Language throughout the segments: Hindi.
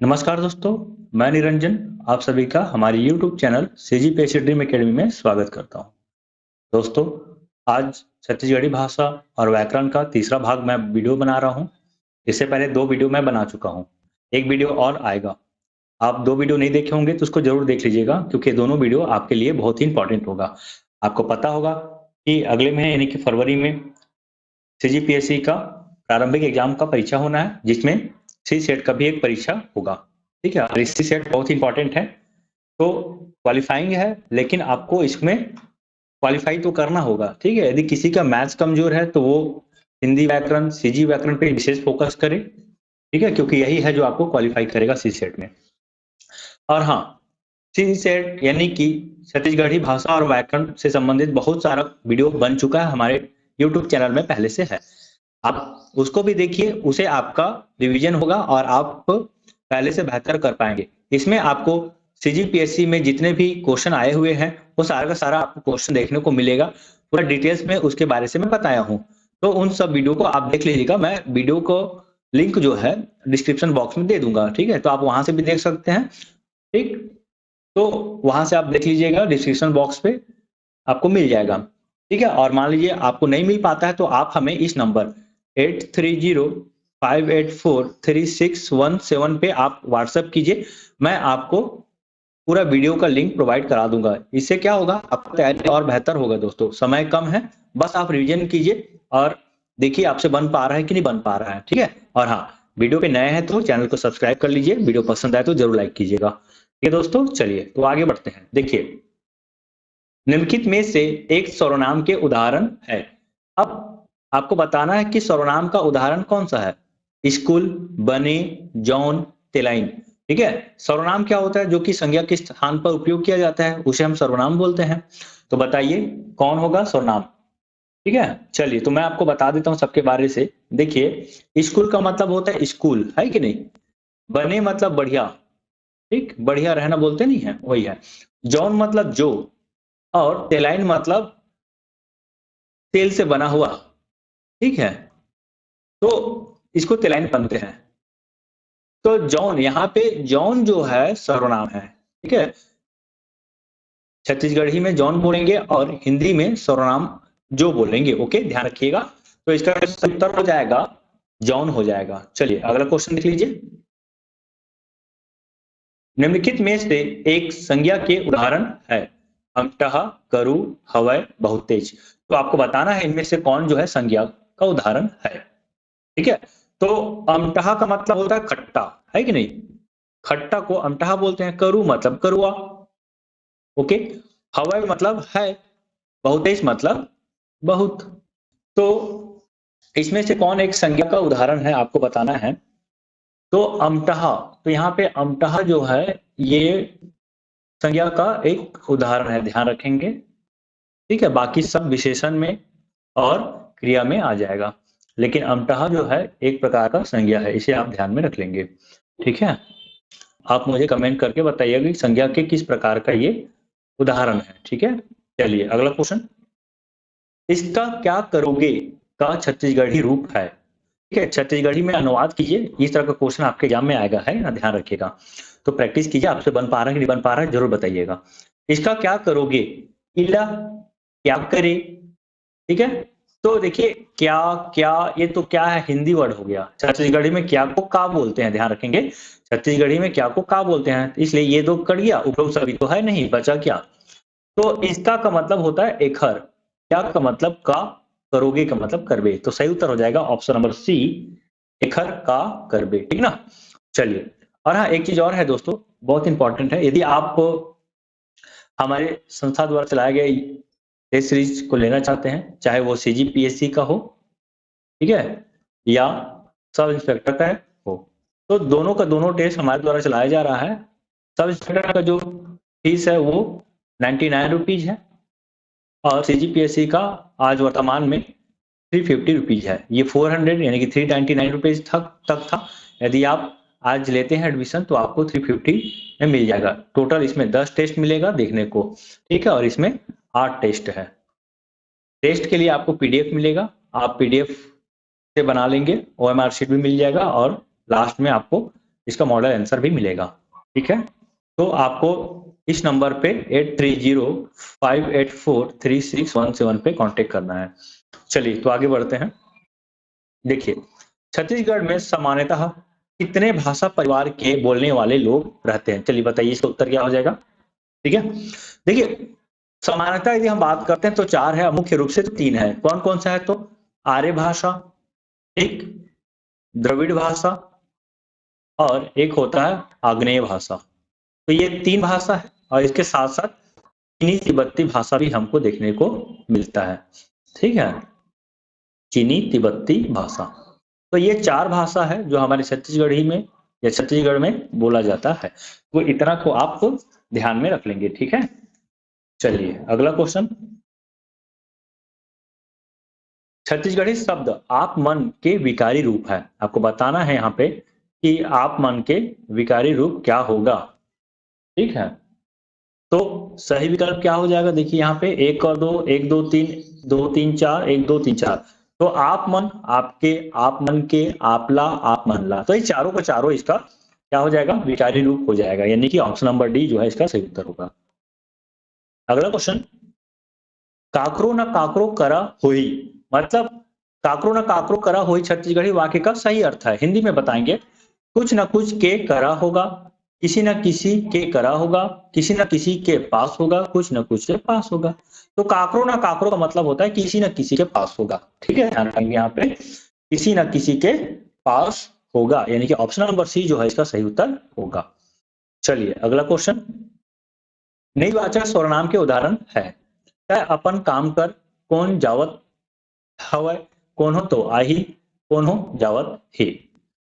नमस्कार दोस्तों, मैं निरंजन आप सभी का हमारे YouTube channel CGPSC dream academy में स्वागत करता हूं। दोस्तों, आज छत्तीसगढ़ी भाषा और व्याकरण का तीसरा भाग मैं वीडियो बना रहा हूं। इससे पहले 2 वीडियो मैं बना चुका हूं। एक वीडियो और आएगा। आप 2 वीडियो नहीं देखे होंगे तो उसको ज़रूर देख लीजिएगा क्योंकि दोनों वीडियो आपके लिए बहुत ही इम्पोर्टेंट होगा। आपको पता होगा कि अगले महीने यानी कि फरवरी में सीजीपीएससी का प्रारंभिक एग्जाम का परीक्षा होना है, जिसमें सी सेट का भी एक परीक्षा होगा। ठीक है, और सी सेट बहुत इंपॉर्टेंट है। तो क्वालिफाइंग है, लेकिन आपको इसमें क्वालिफाई तो करना होगा। ठीक है, यदि किसी का मैथ्स कमजोर है तो वो हिंदी व्याकरण, सीजी व्याकरण पे विशेष फोकस करे। ठीक है, क्योंकि यही है जो आपको क्वालिफाई करेगा सी सेट में। और हाँ, सी सेट यानी कि छत्तीसगढ़ी भाषा और व्याकरण से संबंधित बहुत सारा वीडियो बन चुका है, हमारे यूट्यूब चैनल में पहले से है। आप उसको भी देखिए, उसे आपका रिवीजन होगा और आप पहले से बेहतर कर पाएंगे। इसमें आपको सीजीपीएससी में जितने भी क्वेश्चन आए हुए हैं वो सारा का सारा आपको क्वेश्चन देखने को मिलेगा। पूरा डिटेल्स में उसके बारे से मैं बताया हूँ, तो उन सब वीडियो को आप देख लीजिएगा। मैं वीडियो को लिंक जो है डिस्क्रिप्शन बॉक्स में दे दूंगा। ठीक है, तो आप वहां से भी देख सकते हैं। ठीक, तो वहां से आप देख लीजिएगा, डिस्क्रिप्शन बॉक्स पे आपको मिल जाएगा। ठीक है, और मान लीजिए आपको नहीं मिल पाता है तो आप हमें इस नंबर 8305843617 पे आप व्हाट्सएप कीजिए। मैं आपको पूरा वीडियो का लिंक प्रोवाइड करा दूंगा। इससे क्या होगा, आपका तैयारी और बेहतर होगा। दोस्तों, समय कम है, बस आप रिवीजन कीजिए और देखिए आपसे बन पा रहा है कि नहीं बन पा रहा है। ठीक है, और हाँ, वीडियो पे नए हैं तो चैनल को सब्सक्राइब कर लीजिए। वीडियो पसंद आए तो जरूर लाइक कीजिएगा। ठीक है दोस्तों, चलिए तो आगे बढ़ते हैं। देखिए, निम्नलिखित में से एक सर्वनाम के उदाहरण है। अब आपको बताना है कि सर्वनाम का उदाहरण कौन सा है। स्कूल, बने, जौन, तेलाइन। ठीक है, सर्वनाम क्या होता है? जो कि संज्ञा के स्थान पर उपयोग किया जाता है उसे हम सर्वनाम बोलते हैं। तो बताइए कौन होगा सर्वनाम। ठीक है, चलिए तो मैं आपको बता देता हूं सबके बारे से। देखिए, स्कूल का मतलब होता है स्कूल, है कि नहीं। बने मतलब बढ़िया। ठीक, बढ़िया रहना बोलते नहीं है, वही है। जौन मतलब जो, और तेलाइन मतलब तेल से बना हुआ। ठीक है, तो इसको तेलाइन बनते हैं। तो जौन, यहाँ पे जौन जो है सर्वनाम है। ठीक है, छत्तीसगढ़ी में जौन बोलेंगे और हिंदी में सर्वनाम जो बोलेंगे। ओके, ध्यान रखिएगा। तो इसका उत्तर हो जाएगा जौन हो जाएगा। चलिए अगला क्वेश्चन देख लीजिए। निम्नलिखित में से एक संज्ञा के उदाहरण है। अंतः, करु, हवय, बहुतेज। तो आपको बताना है इनमें से कौन जो है संज्ञा का उदाहरण है। ठीक है, तो अमटहा का मतलब होता है खट्टा, है कि नहीं। खट्टा को अमटहा बोलते हैं। करु मतलब करुआ। ओके, हवय मतलब है, बहुतेज मतलब बहुत। तो इसमें से कौन एक संज्ञा का उदाहरण है आपको बताना है। तो अमटहा, तो यहाँ पे अमटहा जो है ये संज्ञा का एक उदाहरण है, ध्यान रखेंगे। ठीक है, बाकी सब विशेषण में और क्रिया में आ जाएगा, लेकिन अमटहा जो है एक प्रकार का संज्ञा है, इसे आप ध्यान में रख लेंगे। ठीक है, आप मुझे कमेंट करके बताइएगा कि संज्ञा के किस प्रकार का ये उदाहरण है। ठीक है, चलिए अगला क्वेश्चन। इसका क्या करोगे का छत्तीसगढ़ी रूप है। ठीक है, छत्तीसगढ़ी में अनुवाद कीजिए। इस तरह का क्वेश्चन आपके एग्जाम में आएगा, है ना, ध्यान रखिएगा। तो प्रैक्टिस कीजिए, आपसे बन पा रहा है कि नहीं बन पा रहा है जरूर बताइएगा। इसका क्या करोगे, इला क्या करे। ठीक है, तो देखिए क्या, क्या ये तो क्या है, हिंदी वर्ड हो गया। छत्तीसगढ़ी में क्या को का बोलते हैं, ध्यान रखेंगे। छत्तीसगढ़ी में क्या को का बोलते हैं, इसलिए ये दो कट गया, उपरोक्त सभी तो है नहीं, बचा क्या। तो इसका का मतलब होता है एखर। क्या का मतलब का, करोगे का मतलब करबे। तो सही उत्तर हो जाएगा ऑप्शन नंबर सी, एखर का करबे। ठीक ना, चलिए। और हाँ, एक चीज और है दोस्तों, बहुत इंपॉर्टेंट है। यदि आप हमारे संस्था द्वारा चलाए गए टेस्ट सीरीज को लेना चाहते हैं, चाहे वो सीजीपीएससी का हो, ठीक है, या सब इंस्पेक्टर का हो, तो दोनों का दोनों टेस्ट हमारे द्वारा चलाया जा रहा है। सब इंस्पेक्टर का जो फीस है वो 99 रुपीज है, और सीजीपीएससी का आज वर्तमान में 350 रुपीज है। ये 400 यानी कि 399 रुपीज तक था। यदि आप आज लेते हैं एडमिशन तो आपको 350 में मिल जाएगा। टोटल इसमें 10 टेस्ट मिलेगा देखने को। ठीक है, और इसमें 8 टेस्ट है। टेस्ट के लिए आपको पीडीएफ मिलेगा, आप पीडीएफ से बना लेंगे, ओएमआर शीट भी मिल जाएगा, और लास्ट में आपको इसका मॉडल आंसर भी मिलेगा। ठीक है, तो आपको इस नंबर पे 8305843617 पे कांटेक्ट करना है। चलिए तो आगे बढ़ते हैं। देखिए, छत्तीसगढ़ में सामान्यतः कितने भाषा परिवार के बोलने वाले लोग रहते हैं? चलिए बताइए इसका उत्तर क्या हो जाएगा? ठीक है, देखिए सामान्यतः यदि हम बात करते हैं तो 4 है, मुख्य रूप से तो 3 है। कौन-कौन सा है? तो आर्य भाषा, एक द्रविड़ भाषा और एक होता है आग्नेय भाषा। तो ये 3 भाषा है और इसके साथ-साथ चीनी तिब्बती भाषा भी हमको देखने को मिलता है। ठीक है? चीनी तिब्बती भाषा। तो ये 4 भाषा है जो हमारे छत्तीसगढ़ी में या छत्तीसगढ़ में बोला जाता है। तो इतना को आप ध्यान में रख लेंगे, ठीक है? चलिए अगला क्वेश्चन। छत्तीसगढ़ी शब्द आप मन के विकारी रूप है। आपको बताना है यहाँ पे कि आप मन के विकारी रूप क्या होगा। ठीक है, तो सही विकल्प क्या हो जाएगा? देखिए यहाँ पे 1 और 2, 1 2 3, 2 3 4, 1 2 3 4। तो आप मन, आपके, आप मन के, आपला, आप मनला, तो ये चारों का चारों इसका क्या हो जाएगा? विकारी रूप हो जाएगा, यानी कि ऑप्शन नंबर डी जो है इसका सही उत्तर होगा। अगला क्वेश्चन, काकरो न काकरो करा होई, मतलब काकरो न काकरो करा होई छत्तीसगढ़ी वाक्य का सही अर्थ है। हिंदी में बताएंगे, कुछ न कुछ के करा होगा, किसी न किसी के करा होगा, किसी न किसी के पास होगा, कुछ न कुछ के पास होगा। तो काकरो न काकरो का मतलब होता है किसी न किसी के पास होगा। ठीक है, ध्यान रखेंगे यहाँ पे किसी न किसी के पास होगा, यानी कि ऑप्शन नंबर सी जो है इसका सही उत्तर होगा। चलिए अगला क्वेश्चन, निर्वाचक सर्वनाम के उदाहरण है। तय अपन काम कर, कौन जावत हवय, कौन हो तो आही, कौन हो जावत ही।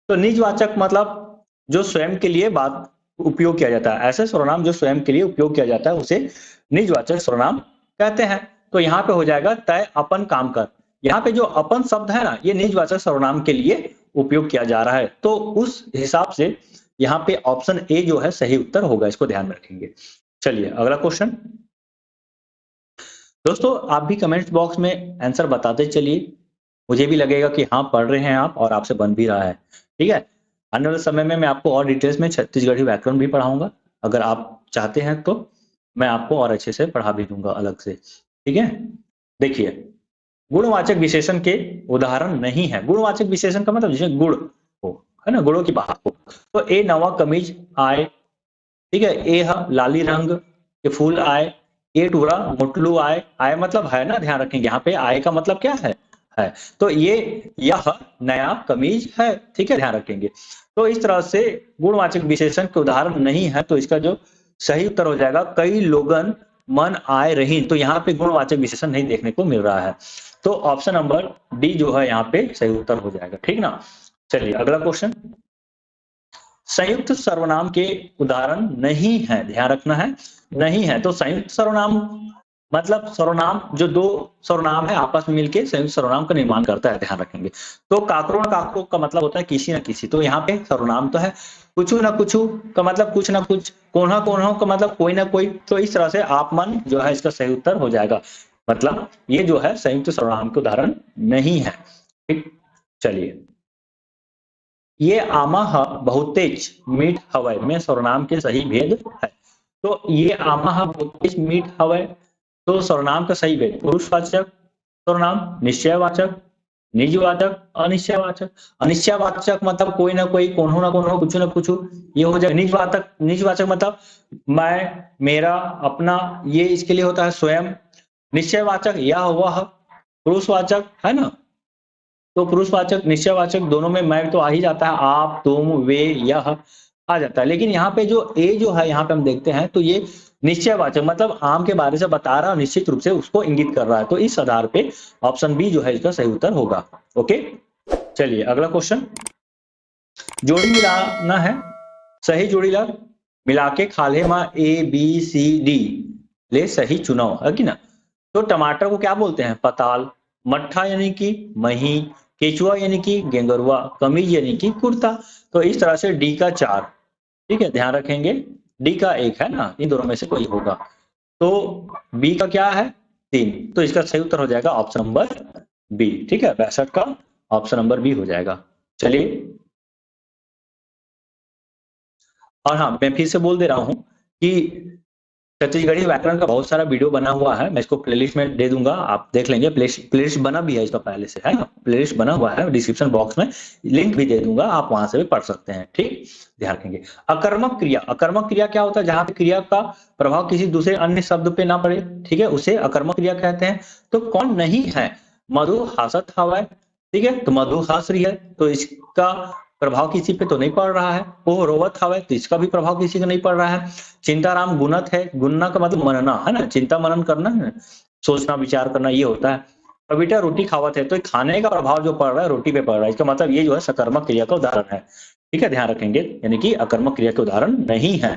तो निजवाचक मतलब जो स्वयं के लिए बात उपयोग किया जाता है, ऐसे सर्वनाम जो स्वयं के लिए उपयोग किया जाता है उसे निजवाचक सर्वनाम कहते हैं। तो यहाँ पे हो जाएगा तय अपन काम कर। यहाँ पे जो अपन शब्द है ना, ये निजवाचक सर्वनाम के लिए उपयोग किया जा रहा है, तो उस हिसाब से यहाँ पे ऑप्शन ए जो है सही उत्तर होगा, इसको ध्यान में रखेंगे। चलिए अगला क्वेश्चन। दोस्तों आप भी कमेंट बॉक्स में आंसर बताते चलिए, मुझे भी लगेगा कि हाँ पढ़ रहे हैं आप और आपसे बन भी रहा है। ठीक है, आने वाले समय में मैं आपको और डिटेल्स में छत्तीसगढ़ी व्याकरण भी पढ़ाऊंगा। अगर आप चाहते हैं तो मैं आपको और अच्छे से पढ़ा भी दूंगा अलग से। ठीक है, देखिए गुणवाचक विशेषण के उदाहरण नहीं है। गुणवाचक विशेषण का मतलब जैसे गुण हो, है ना, गुणों की बात हो, तो ए नवा कमीज आए, ठीक है, ए लाली रंग के फूल आए, ए टूरा मोटलू आए। आए मतलब है ना, ध्यान रखेंगे यहाँ पे आए का मतलब क्या है। तो ये यह नया कमीज है। ठीक है, ध्यान रखेंगे। तो इस तरह से गुणवाचक विशेषण के उदाहरण नहीं है, तो इसका जो सही उत्तर हो जाएगा कई लोगन मन आए रही। तो यहाँ पे गुणवाचक विशेषण नहीं देखने को मिल रहा है, तो ऑप्शन नंबर डी जो है यहाँ पे सही उत्तर हो जाएगा। ठीक ना, चलिए अगला क्वेश्चन। संयुक्त सर्वनाम के उदाहरण नहीं है, ध्यान रखना है, नहीं है। तो संयुक्त सर्वनाम मतलब सर्वनाम जो दो सर्वनाम है आपस में मिलकर संयुक्त सर्वनाम का निर्माण करता है, ध्यान रखेंगे। तो काकरो न काकरो का मतलब होता है किसी न किसी, तो यहाँ पे सर्वनाम तो है। कुछ न कुछ का मतलब कुछ ना कुछ, कोन्हा कोन्हा का मतलब कोई ना कोई। तो इस तरह से आप मन जो है इसका सही उत्तर हो जाएगा, मतलब ये जो है संयुक्त सर्वनाम के उदाहरण नहीं है। ठीक, चलिए ये आमा बहुतेज मीठ हवय में सर्वनाम के सही भेद है। तो ये आमा बहुतेज मीठ हवय, तो सर्वनाम का सही भेद पुरुषवाचक सर्वनाम, निश्चयवाचक, निजवाचक, अनिश्चयवाचक। अनिश्चयवाचक मतलब कोई ना कोई, कोनो ना कोनो, कुछ ना कुछ, ये हो जाएगा। निजवाचक, निजवाचक मतलब मैं, मेरा, अपना, ये इसके लिए होता है स्वयं। निश्चयवाचक यह वह। पुरुषवाचक है ना, तो पुरुषवाचक निश्चयवाचक दोनों में मैं तो आ ही जाता है, आप, तुम, वे, यह आ जाता है। लेकिन यहाँ पे जो ए जो है यहाँ पे हम देखते हैं तो ये निश्चयवाचक मतलब आम के बारे से बता रहा, निश्चित रूप से उसको इंगित कर रहा है। तो इस आधार पे ऑप्शन बी जो है इसका सही उत्तर होगा। ओके, चलिए अगला क्वेश्चन। जोड़ी मिलाना है, सही जोड़ी ला मिला के खाले मा ए बी सी डी ले सही चुनाव है कि ना। तो टमाटर को क्या बोलते हैं? पताल। मट्ठा यानी कि मही, केचुआ यानी कि गेंगरुआ, कमीज यानी कि कुर्ता। तो इस तरह से डी का 4। ठीक है, ध्यान रखेंगे, डी का 1 है ना, इन दोनों में से कोई होगा। तो बी का क्या है? 3। तो इसका सही उत्तर हो जाएगा ऑप्शन नंबर बी। ठीक है, 62 का ऑप्शन नंबर बी हो जाएगा। चलिए और हाँ, मैं फिर से बोल दे रहा हूँ कि छत्तीसगढ़ी व्याकरण का बहुत सारा वीडियो बना हुआ है, मैं इसको प्लेलिस्ट में दे दूंगा, आप देख लेंगे। प्लेलिस्ट बना भी है इसका पहले से, है ना, प्लेलिस्ट बना हुआ है, डिस्क्रिप्शन बॉक्स में लिंक भी दे दूंगा, आप वहां से भी पढ़ सकते हैं। ठीक, ध्यान रखेंगे। अकर्मक क्रिया, अकर्मक क्रिया क्या होता है? जहां पे क्रिया का प्रभाव किसी दूसरे अन्य शब्द पे ना पड़े, ठीक है, उसे अकर्मक क्रिया कहते हैं। तो कौन नहीं है? मधु हासत हवा, ठीक है, तो मधु हंस रही है, तो इसका प्रभाव किसी पे तो नहीं पड़ रहा है। वो रोवत हवा, तो इसका भी प्रभाव किसी का नहीं पड़ रहा है। चिंताराम गुणत है, गुणना का मतलब मनना, है ना, चिंता मनन करना है, सोचना विचार करना, ये होता है। और बेटा रोटी खावत है, तो खाने का प्रभाव जो पड़ रहा है रोटी पे पड़ रहा है, इसका मतलब ये जो है सकर्मक क्रिया का उदाहरण है। ठीक है, ध्यान रखेंगे, यानी कि अकर्मक क्रिया के उदाहरण नहीं है।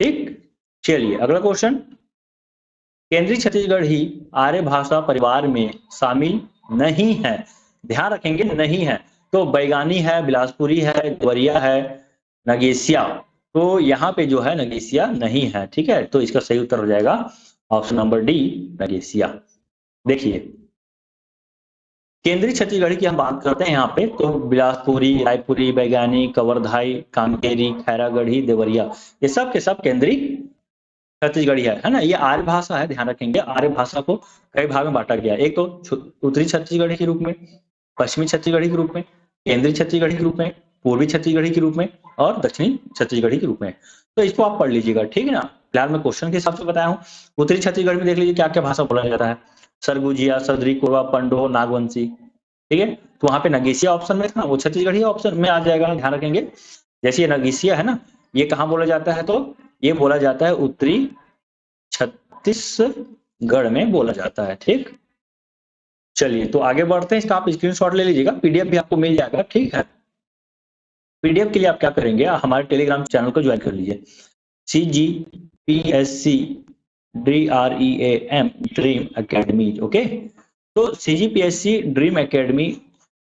ठीक, चलिए अगला क्वेश्चन। केंद्रीय छत्तीसगढ़ी आर्य भाषा परिवार में शामिल नहीं है। ध्यान रखेंगे, नहीं है। तो बैगानी है, बिलासपुरी है, देवरिया है, नगेसिया, तो यहाँ पे जो है नगेसिया नहीं है। ठीक है, तो इसका सही उत्तर हो जाएगा ऑप्शन नंबर डी, नगेसिया। देखिए, केंद्रीय छत्तीसगढ़ी की हम बात करते हैं यहाँ पे, तो बिलासपुरी, रायपुरी, बैगानी, कवर्धाई, कांकेरी, खैरागढ़ी, देवरिया, ये सब के सब केंद्रीय छत्तीसगढ़ी है ना। ये आर्य भाषा है, ध्यान रखेंगे। आर्य भाषा को कई भाग में बांटा गया है। एक तो उत्तरी छत्तीसगढ़ी के रूप में, पश्चिमी छत्तीसगढ़ी के रूप में, केंद्रीय छत्तीसगढ़ी के रूप में, पूर्वी छत्तीसगढ़ी के रूप में और दक्षिणी छत्तीसगढ़ी के रूप में। तो इसको आप पढ़ लीजिएगा, ठीक है ना। फिलहाल मैं क्वेश्चन के हिसाब से बताया हूँ। उत्तरी छत्तीसगढ़ में देख लीजिए क्या क्या भाषा बोला जाता है। सरगुजिया, सदरी, कोरवा, पंडो, नागवंशी, ठीक है। तो वहां पे नगीसिया ऑप्शन में था, वो छत्तीसगढ़ी ऑप्शन में आ जाएगा, ध्यान रखेंगे। जैसे ये नगीसिया है ना, ये कहाँ बोला जाता है? तो ये बोला जाता है उत्तरी छत्तीसगढ़ में बोला जाता है। ठीक, चलिए तो आगे बढ़ते हैं। इसका आप स्क्रीनशॉट ले लीजिएगा, पीडीएफ भी आपको मिल जाएगा। ठीक है, पीडीएफ के लिए आप क्या करेंगे, हमारे टेलीग्राम चैनल को ज्वाइन कर लीजिए। CGPSC DREAM dream academy, okay. तो CGPSC dream academy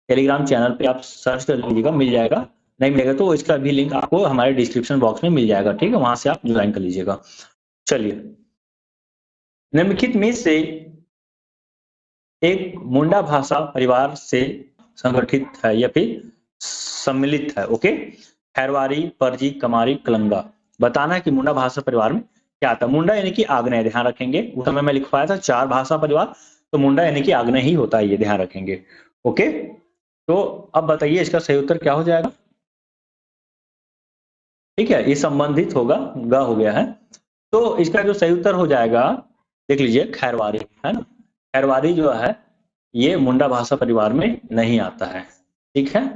Telegram channel पे आप सर्च कर लीजिएगा, मिल जाएगा। नहीं मिलेगा तो इसका भी लिंक आपको हमारे डिस्क्रिप्शन बॉक्स में मिल जाएगा। ठीक है, वहां से आप ज्वाइन कर लीजिएगा। चलिए, निम्नलिखित में से एक मुंडा भाषा परिवार से संगठित है या फिर सम्मिलित है, ओके। खैरवारी, परजी, कमारी, कलंगा। बताना है कि मुंडा भाषा परिवार में क्या आता है। मुंडा यानी कि आग्नेय, ध्यान रखेंगे। उस समय मैं लिखवाया था 4 भाषा परिवार, तो मुंडा यानी कि आग्नेय ही होता है, ये ध्यान रखेंगे, ओके। तो अब बताइए इसका सही उत्तर क्या हो जाएगा। ठीक है, ये संबंधित होगा, ग हो गया है। तो इसका जो सही उत्तर हो जाएगा, देख लीजिए, खैरवारी, है ना। खैरवारी जो है ये मुंडा भाषा परिवार में नहीं आता है। ठीक है,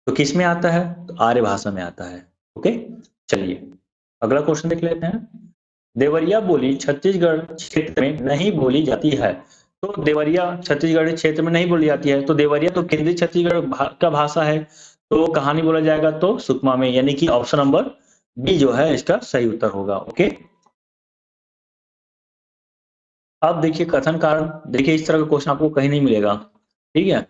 तो किस में आता है? तो आर्य भाषा में आता है, ओके। चलिए अगला क्वेश्चन देख लेते हैं। देवरिया बोली छत्तीसगढ़ क्षेत्र में नहीं बोली जाती है। तो देवरिया छत्तीसगढ़ क्षेत्र में नहीं बोली जाती है, तो देवरिया तो केंद्रीय छत्तीसगढ़ का भाषा है, तो कहाँ नहीं बोला जाएगा? तो सुकमा में, यानी कि ऑप्शन नंबर बी जो है इसका सही उत्तर होगा, ओके। अब देखिए कथन कारण, देखिए इस तरह का क्वेश्चन आपको कहीं नहीं मिलेगा। ठीक है,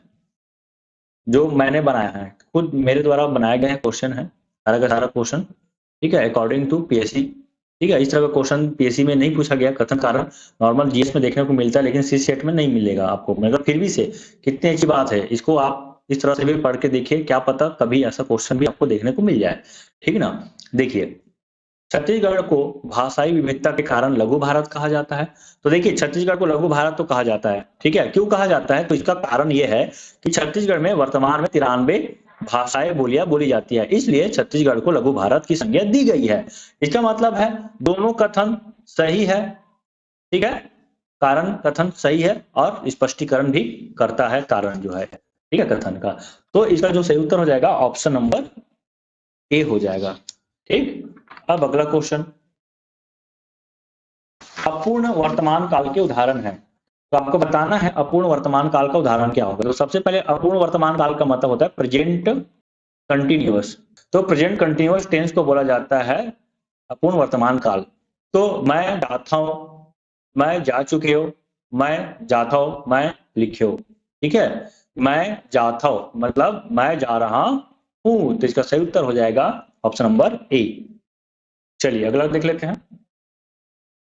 जो मैंने बनाया है, खुद मेरे द्वारा बनाया गया क्वेश्चन है, सारा का सारा क्वेश्चन। ठीक है, अकॉर्डिंग टू पीएससी। ठीक है, इस तरह का क्वेश्चन पीएससी में नहीं पूछा गया कथन कारण। नॉर्मल जीएस में देखने को मिलता है, लेकिन सी सेट में नहीं मिलेगा आपको। मतलब फिर भी से कितनी अच्छी बात है, इसको आप इस तरह से भी पढ़ के देखिए, क्या पता कभी ऐसा क्वेश्चन भी आपको देखने को मिल जाए। ठीक है ना। देखिए, छत्तीसगढ़ को भाषाई विविधता के कारण लघु भारत कहा जाता है। तो देखिए, छत्तीसगढ़ को लघु भारत तो कहा जाता है, ठीक है। क्यों कहा जाता है? तो इसका कारण यह है कि छत्तीसगढ़ में वर्तमान में 93 भाषाएं बोलियां बोली जाती है, इसलिए छत्तीसगढ़ को लघु भारत की संज्ञा दी गई है। इसका मतलब है दोनों कथन सही है, ठीक है। कारण कथन सही है और स्पष्टीकरण भी करता है कारण जो है, ठीक है, कथन का। तो इसका जो सही उत्तर हो जाएगा ऑप्शन नंबर ए हो जाएगा। ठीक, अब अगला क्वेश्चन। अपूर्ण वर्तमान काल के उदाहरण है, तो आपको बताना है अपूर्ण वर्तमान काल का उदाहरण क्या होगा। तो सबसे पहले अपूर्ण वर्तमान काल का मतलब होता है प्रेजेंट कंटिन्यूअस। तो प्रेजेंट कंटिन्यूअस टेंस को बोला जाता है अपूर्ण वर्तमान काल। तो मैं जाता हूं, मैं जा चुके हो, मैं जाता हूं, मैं लिखे हो, ठीक है। मैं जाता हूं मतलब मैं जा रहा हूं, तो इसका सही उत्तर हो जाएगा ऑप्शन नंबर ए। चलिए अगला देख लेते हैं।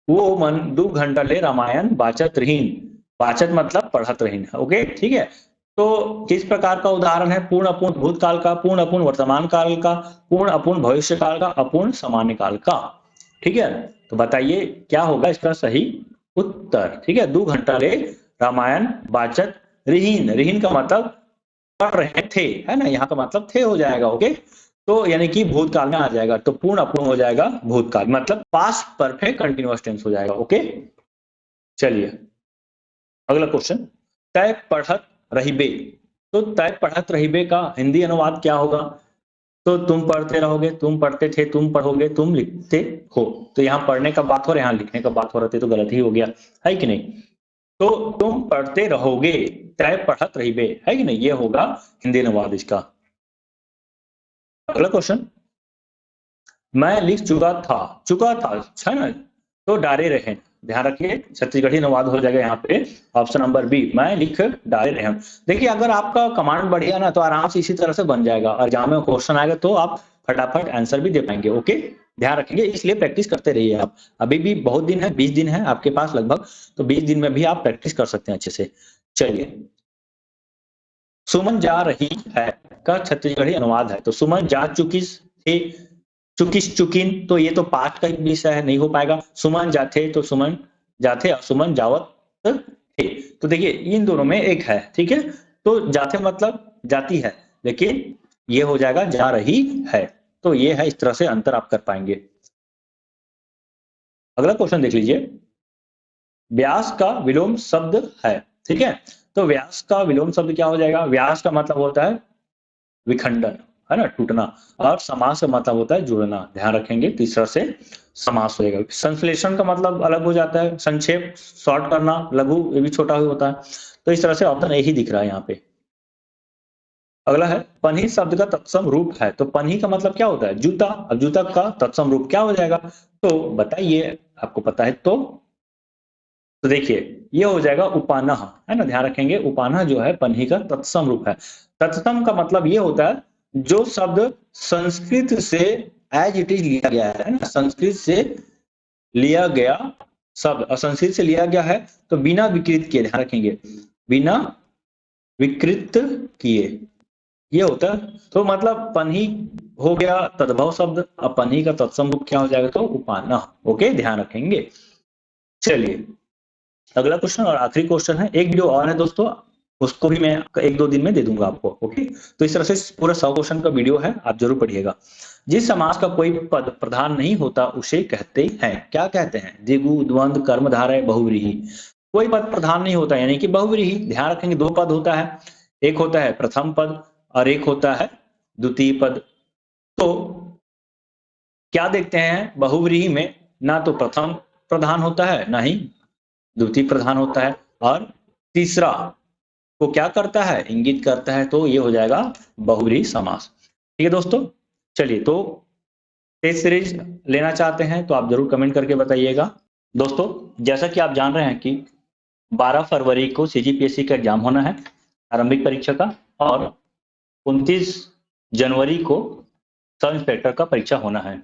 वो मन 2 घंटा ले रामायण बाचत रहीन। बाचत मतलब पढ़त रहीन, ओके, ठीक है। तो किस प्रकार का उदाहरण है? पूर्ण अपूर्ण भूतकाल का, पूर्ण अपूर्ण वर्तमान काल का, पूर्ण अपूर्ण भविष्य काल का, अपूर्ण सामान्य काल का। ठीक है, तो बताइए क्या होगा इसका सही उत्तर? ठीक है, 2 घंटा ले रामायण वाचत रिहीन, रिहीन का मतलब पढ़ रहे थे, है ना, यहाँ का मतलब थे हो जाएगा। ओके, तो यानी कि भूतकाल में आ जाएगा, तो पूर्ण अपूर्ण हो जाएगा भूतकाल, मतलब पास्ट परफेक्ट कंटिन्यूअस टेंस हो जाएगा। ओके, चलिए अगला क्वेश्चन, तय पढ़त रहिबे। तो तय पढ़त रहिबे का हिंदी अनुवाद क्या होगा? तो तुम पढ़ते रहोगे, तुम पढ़ते थे, तुम पढ़ोगे, तुम लिखते हो। तो यहाँ पढ़ने का बात हो रहा है, यहाँ लिखने का बात हो रहा है, तो गलत ही हो गया, है कि नहीं? तो तुम पढ़ते रहोगे, तय पढ़त रहिबे, है कि नहीं, ये होगा हिंदी अनुवाद इसका। अगला क्वेश्चन, मैं लिख चुका था, चुका था, है ना, तो डारे रहे। ध्यान रखिए छत्तीसगढ़ी अनुवाद हो जाएगा यहाँ पे ऑप्शन नंबर बी, मैं लिख डाले रहे। देखिए अगर आपका कमांड बढ़िया ना तो आराम से इसी तरह से बन जाएगा, और एग्जाम में क्वेश्चन आएगा तो आप फटाफट आंसर भी दे पाएंगे। ओके, ध्यान रखेंगे, इसलिए प्रैक्टिस करते रहिए आप। अभी भी बहुत दिन है, 20 दिन है आपके पास लगभग, तो 20 दिन में भी आप प्रैक्टिस कर सकते हैं अच्छे से। चलिए, सुमन जा रही है का छत्तीसगढ़ी अनुवाद है, तो सुमन जा चुकी थी, चुकिस चुकिन, तो ये तो पास्ट का विषय है, नहीं हो पाएगा। सुमन जाथे, तो सुमन जाथे और सुमन जावत थे। तो देखिए इन दोनों में एक है, ठीक है, तो जाथे मतलब जाती है, लेकिन ये हो जाएगा जा रही है। तो ये है, इस तरह से अंतर आप कर पाएंगे। अगला क्वेश्चन देख लीजिए, व्यास का विलोम शब्द है, ठीक है, तो व्यास का विलोम शब्द क्या हो जाएगा? व्यास का मतलब होता है विखंडन, है ना, टूटना, और समास का मतलब होता है जुड़ना। ध्यान रखेंगे, तीसरा से समास होगा। संश्लेषण का मतलब अलग हो जाता है, संक्षेप, शॉर्ट करना, लघु, ये भी छोटा होता है। तो इस तरह से ऑप्शन ए ही दिख रहा है यहाँ पे। अगला है, पन्ही शब्द का तत्सम रूप है, तो पन्ही का मतलब क्या होता है? जूता। अब जूता का तत्सम रूप क्या हो जाएगा? तो बताइए, आपको पता है तो देखिए ये हो जाएगा उपानह, है ना, ध्यान रखेंगे, उपानह जो है पन्ही का तत्सम रूप है। तत्सम का मतलब ये होता है जो शब्द संस्कृत से एज इट इज लिया गया है ना, संस्कृत से लिया गया शब्द और संस्कृत से लिया गया है, तो बिना विकृत किए, ध्यान रखेंगे, बिना विकृत किए, ये होता है। तो मतलब पन्ही हो गया तद्भव शब्द, और पन्ही का तत्सम रूप क्या हो जाएगा? तो उपानह। ओके, ध्यान रखेंगे। चलिए अगला क्वेश्चन और आखिरी क्वेश्चन है, एक वीडियो और है दोस्तों, उसको भी मैं 1-2 दिन में दे दूंगा आपको। ओके, तो इस तरह से पूरा 100 क्वेश्चन का वीडियो है, आप जरूर पढ़िएगा। जिस समास का कोई पद प्रधान नहीं होता उसे कहते हैं, क्या कहते हैं? द्विगु, द्वंद्व, कर्मधारय, बहुव्रीहि। कोई पद प्रधान नहीं होता यानी कि बहुव्रीहि। ध्यान रखेंगे 2 पद होता है, एक होता है प्रथम पद और एक होता है द्वितीय पद। तो क्या देखते हैं बहुव्रीहि में, ना तो प्रथम प्रधान होता है ना ही द्वितीय प्रधान होता है, और तीसरा को क्या करता है? इंगित करता है, तो ये हो जाएगा बहुव्रीहि समास। ठीक है दोस्तों, चलिए, तो टेस्ट सीरीज लेना चाहते हैं तो आप जरूर कमेंट करके बताइएगा। दोस्तों जैसा कि आप जान रहे हैं कि 12 फरवरी को सीजीपीएससी का एग्जाम होना है, आरंभिक परीक्षा का, और 29 जनवरी को सब इंस्पेक्टर का परीक्षा होना है।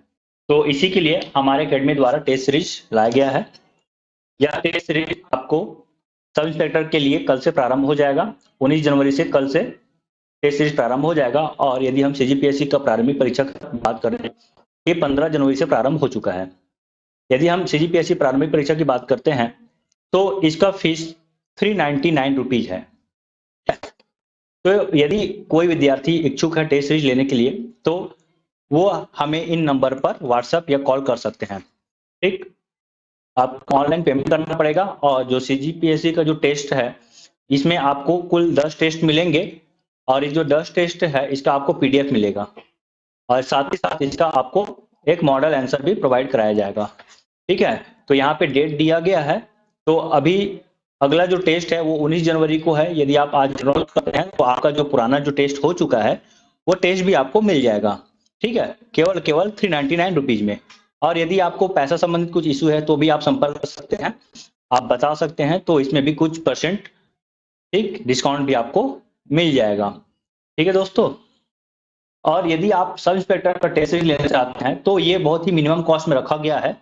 तो इसी के लिए हमारे अकेडमी द्वारा टेस्ट सीरीज लाया गया है। यह टेस्ट सीरीज आपको सब इंस्पेक्टर के लिए कल से प्रारंभ हो जाएगा, 19 जनवरी से कल से टेस्ट सीरीज प्रारंभ हो जाएगा। और यदि हम सीजीपीएससी का प्रारंभिक परीक्षा की बात करें, ये 15 जनवरी से प्रारंभ हो चुका है। यदि हम सीजीपीएससी प्रारंभिक परीक्षा की बात करते हैं तो इसका फीस 399 रुपीज है। तो यदि कोई विद्यार्थी इच्छुक है टेस्ट सीरीज लेने के लिए, तो वो हमें इन नंबर पर व्हाट्सएप या कॉल कर सकते हैं। ठीक, आपको ऑनलाइन पेमेंट करना पड़ेगा, और जो सीजीपीएससी का जो टेस्ट है इसमें आपको कुल 10 टेस्ट मिलेंगे, और ये जो 10 टेस्ट है इसका आपको पीडीएफ मिलेगा, और साथ ही साथ इसका आपको एक मॉडल आंसर भी प्रोवाइड कराया जाएगा। ठीक है, तो यहाँ पे डेट दिया गया है, तो अभी अगला जो टेस्ट है वो 19 जनवरी को है। यदि आप आज एनरोल करते हैं तो आपका जो पुराना जो टेस्ट हो चुका है वो टेस्ट भी आपको मिल जाएगा। ठीक है, केवल 399 रुपीज में। और यदि आपको पैसा संबंधित कुछ इशू है तो भी आप संपर्क कर सकते हैं, आप बता सकते हैं, तो इसमें भी कुछ परसेंट ठीक डिस्काउंट भी आपको मिल जाएगा। ठीक है दोस्तों, और यदि आप सब इंस्पेक्टर का टेस्ट सीरीज लेना चाहते हैं तो ये बहुत ही मिनिमम कॉस्ट में रखा गया है,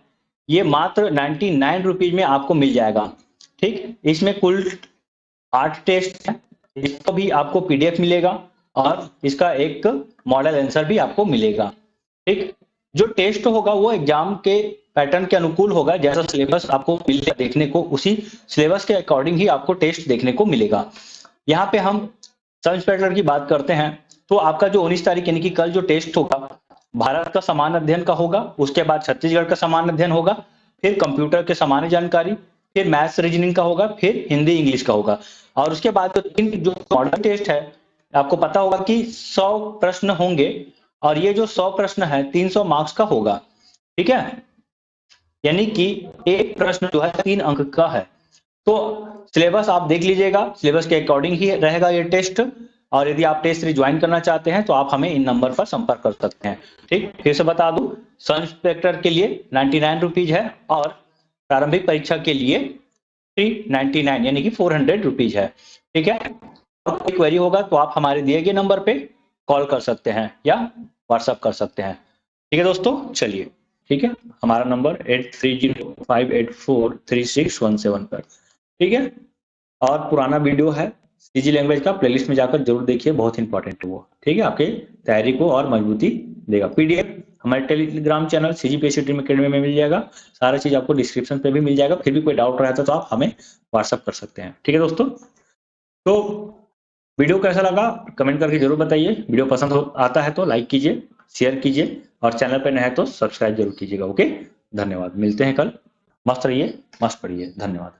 ये मात्र 99 रुपीज में आपको मिल जाएगा। ठीक, इसमें कुल 8 टेस्ट है, इसका भी आपको पीडीएफ मिलेगा और इसका एक मॉडल आंसर भी आपको मिलेगा। ठीक, जो टेस्ट होगा वो एग्जाम के पैटर्न के अनुकूल होगा, जैसा सिलेबस आपको मिलेगा देखने को, उसी सिलेबस के अकॉर्डिंग ही आपको टेस्ट देखने को मिलेगा। यहाँ पे हम सब इंस्पेक्टर की बात करते हैं, तो आपका जो 19 तारीख यानी कि कल जो टेस्ट होगा, भारत का सामान्य अध्ययन का होगा, उसके बाद छत्तीसगढ़ का सामान्य अध्ययन होगा, फिर कंप्यूटर के सामान्य जानकारी, फिर मैथ्स रीजनिंग का होगा, फिर हिंदी इंग्लिश का होगा। और उसके बाद जो मॉडल टेस्ट है, आपको पता होगा कि 100 प्रश्न होंगे और ये जो 100 प्रश्न है 300 मार्क्स का होगा। ठीक है, यानी कि एक प्रश्न जो है 3 अंक का है। तो सिलेबस आप देख लीजिएगा, सिलेबस के अकॉर्डिंग ही रहेगा ये टेस्ट। और यदि आप टेस्ट सीरीज ज्वाइन करना चाहते हैं तो आप हमें इन नंबर पर संपर्क कर सकते हैं। ठीक, फिर से बता दूं, सब इंस्पेक्टर के लिए 99 रुपीज है और प्रारंभिक परीक्षा के लिए 399 यानी कि 400 रुपीज है। ठीक है, और कोई क्वेरी होगा तो आप हमारे दिए गए नंबर पे कॉल कर सकते हैं या व्हाट्सएप कर सकते हैं। ठीक है दोस्तों, चलिए, ठीक है, हमारा नंबर 8305843617 पर। ठीक है, और पुराना वीडियो है सीजी लैंग्वेज का, प्लेलिस्ट में जाकर जरूर देखिए, बहुत इंपॉर्टेंट है वो। ठीक है, आपके तैयारी को और मजबूती देगा। पीडीएफ हमारे Telegram channel CGPSC dream academy में मिल जाएगा, सारा चीज आपको डिस्क्रिप्शन पे भी मिल जाएगा। फिर भी कोई डाउट रहता है तो आप हमें व्हाट्सएप कर सकते हैं। ठीक है दोस्तों, तो वीडियो कैसा लगा कमेंट करके जरूर बताइए। वीडियो पसंद आता है तो लाइक कीजिए, शेयर कीजिए, और चैनल पे नए हैं तो सब्सक्राइब जरूर कीजिएगा। ओके, धन्यवाद, मिलते हैं कल। मस्त रहिए, मस्त पढ़िए, धन्यवाद।